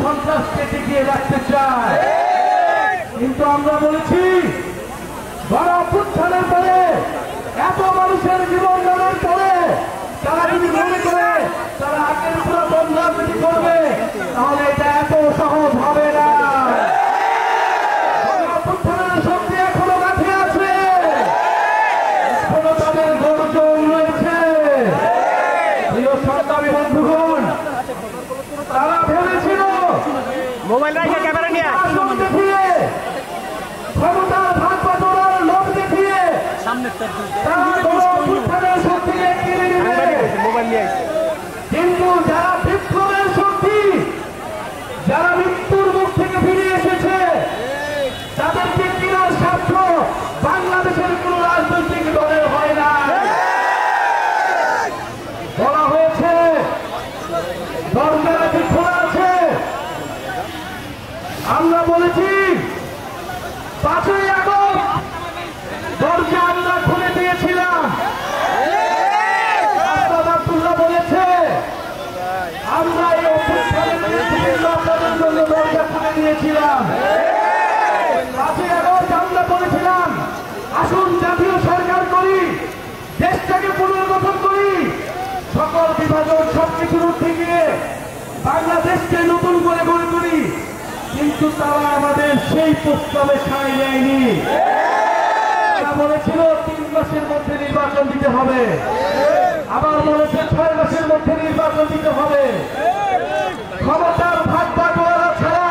সন্ত্রাসকে টিকিয়ে রাখতে চায়, কিন্তু আমরা বলেছি গণ অভ্যুত্থানের পরে এত মানুষের জীবন দেওয়ার পরে তারা যদি মনে করে তারা আগের পুরাতন রাজনীতি করবে, তাহলে এটা এত সহজ হবে না। গণ অভ্যুত্থানের শক্তি এখনো কাছে আছে, এখনো তাদের গর্জন রয়েছে। প্রিয় সংগ্রামী বন্ধুগণ, তারা ভেবেছিল মোবাইল রাখে ক্যামেরা নিয়ে আসন দেখিয়ে ক্ষমতার ভাগ বাটোয়ারার লোভ দেখিয়ে তারা গণ অভ্যুত্থানের শক্তিকে কিনে নেবে। মোবাইল নিয়ে কিন্তু যারা বিপ্লবের শক্তি, যারা মৃত্যুর মুখ থেকে ফিরে এসেছে, তাদেরকে কেনার স্বার্থ বাংলাদেশের কোন রাজনৈতিক দলের হয় না। বলা হয়েছে দরজা নাকি খোলা আছে। আমরা বলেছি 5ই আগস্ট দরজা আমরা খুলে দিয়েছিলাম। আব্দুল্লাহ বলেছে আমরা এই অভ্যুত্থানের নেতৃত্ব আপনাদের জন্য দরজা খুলে দিয়েছিলাম। 5ই আগস্ট আমরা বলেছিলাম আসুন জাতীয় সরকার করি, দেশটাকে পুনর্গঠন করি, সকল বিভাজন সবকিছুর উঠে গিয়ে বাংলাদেশকে নতুন করে গড়ে তুলি। কিন্তু তারা আমাদের সেই প্রস্তাবে সায় দেয়নি। তারা বলেছিল 3 মাসের মধ্যে নির্বাচন দিতে হবে, আবার বলেছে 6 মাসের মধ্যে নির্বাচন দিতে হবে। ক্ষমতার ভাগ বাটোয়ারা ছাড়া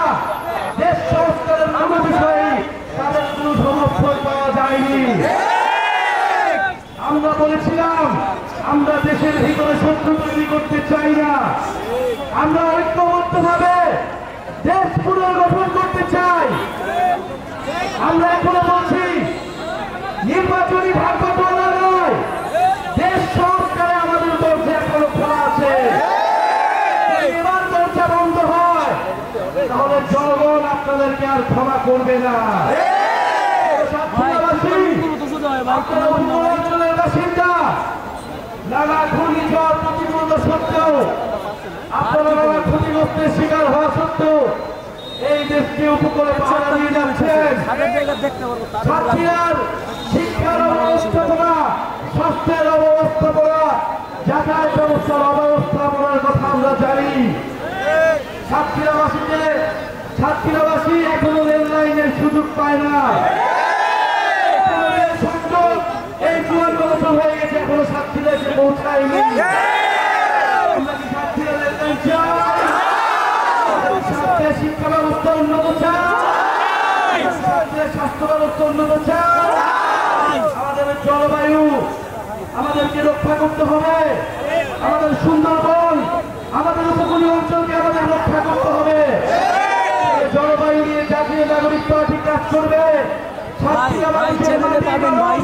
দেশ সংস্কারের কোন বিষয়ে তাদের কোন সমর্থন পাওয়া যায়নি। আমরা বলেছিলাম আমরা দেশের ভিতরে শত্রু তৈরি করতে চাই না, আমরা ঐক্যবদ্ধভাবে দেশ পুনর্গঠন করতে চাই। আমরা এখনো বলছি নির্বাচনী ভাগ বাটোয়ারা নয়, দেশ সংস্কারে আমাদের দরজা এখনো খোলা আছে। এবার দরজা বন্ধ হয় তাহলে জনগণ আপনাদেরকে আর ক্ষমা করবে না। অঞ্চলের বাসিন্দা নানা ঘূর্ণিঝড় প্রতিকূলতা সত্ত্বেও, আপনারা নানা ক্ষতিগ্রস্তের শিকার হওয়া সত্ত্বেও এই দেশকে উপকূলে পাহারা দিয়ে যাচ্ছেন। ছাত্রীর শিক্ষার অব্যবস্থাপনা, স্বাস্থ্যের অব্যবস্থাপনা, যাতায়াত ব্যবস্থার অব্যবস্থাপনার কথা আমরা জানি। ছাত্রীরাবাসী এখনো রেল লাইনের সুযোগ পায় না। এই 54 বছর হয়ে গেছে, এখনো ছাত্রীরা এসে পৌঁছায়নি। আমরা কি ছাত্রীরা রেল লাইন চাই? ছাত্রের শিক্ষা ব্যবস্থা উন্নত চাই, ছাত্রের স্বাস্থ্য ব্যবস্থা উন্নত চাই। আমাদের জলবায়ু আমাদেরকে রক্ষা করতে হবে, আমাদের সুন্দরবন, আমাদের উপকূলীয় অঞ্চলকে আমাদের রক্ষা করতে হবে। জলবায়ু নিয়ে জাতীয় নাগরিক পার্টি কাজ করবে। ছাত্রীরা পাবেন ভাই,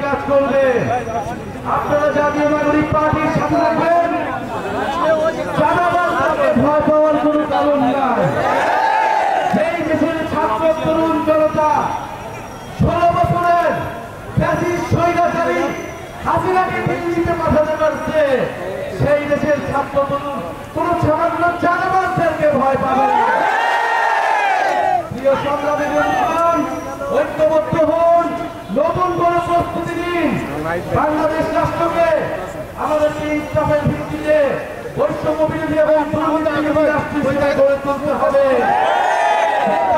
কাজ করবে। আপনারা জাতীয় নাগরিক পার্টির সাথে থাকবেন, ভয় পাওয়ার কোন কারণ নাই। সেই দেশের ছাত্র তরুণ জনতা 16 বছরের স্বৈরাচারী হাসিনাকে দিল্লিতে পাঠাতে পারছে, সেই দেশের ছাত্র তরুণ কোন সামান্য জানাবাসদেরকে ভয় পাবে না। প্রিয় সংগ্রামী বন্ধুগণ, ঐক্যবদ্ধ হন, নতুন করে প্রস্তুতি নিন। বাংলাদেশ রাষ্ট্রকে আমাদেরকে ইনসাফের ভিত্তিতে বৈষম্য বিরোধী এবং দুর্নীতি বিরোধী রাষ্ট্র হিসেবে গড়ে তুলতে হবে।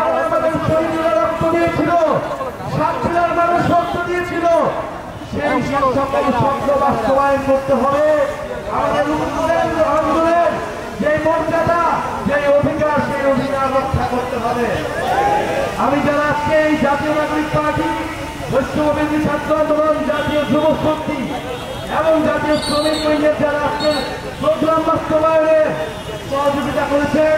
আমাদের শহীদরা রক্ত দিয়েছিল, ছাত্রীরা মানুষ রক্ত দিয়েছিল, সেই সকল স্বপ্ন বাস্তবায়ন করতে হবে। আমাদের আন্দোলনের যে মর্যাদা, যে অধিকার, সেই অধিকার রক্ষা করতে হবে। আমি যারা আজকে এই জাতীয় নাগরিক পার্টি, বৈষম্যবিরোধী ছাত্র আন্দোলন, জাতীয় যুব শক্তি এবং জাতীয় শ্রমিক ইউনিয়নের যারা আজকে প্রোগ্রাম বাস্তবায়নে সহযোগিতা করেছেন,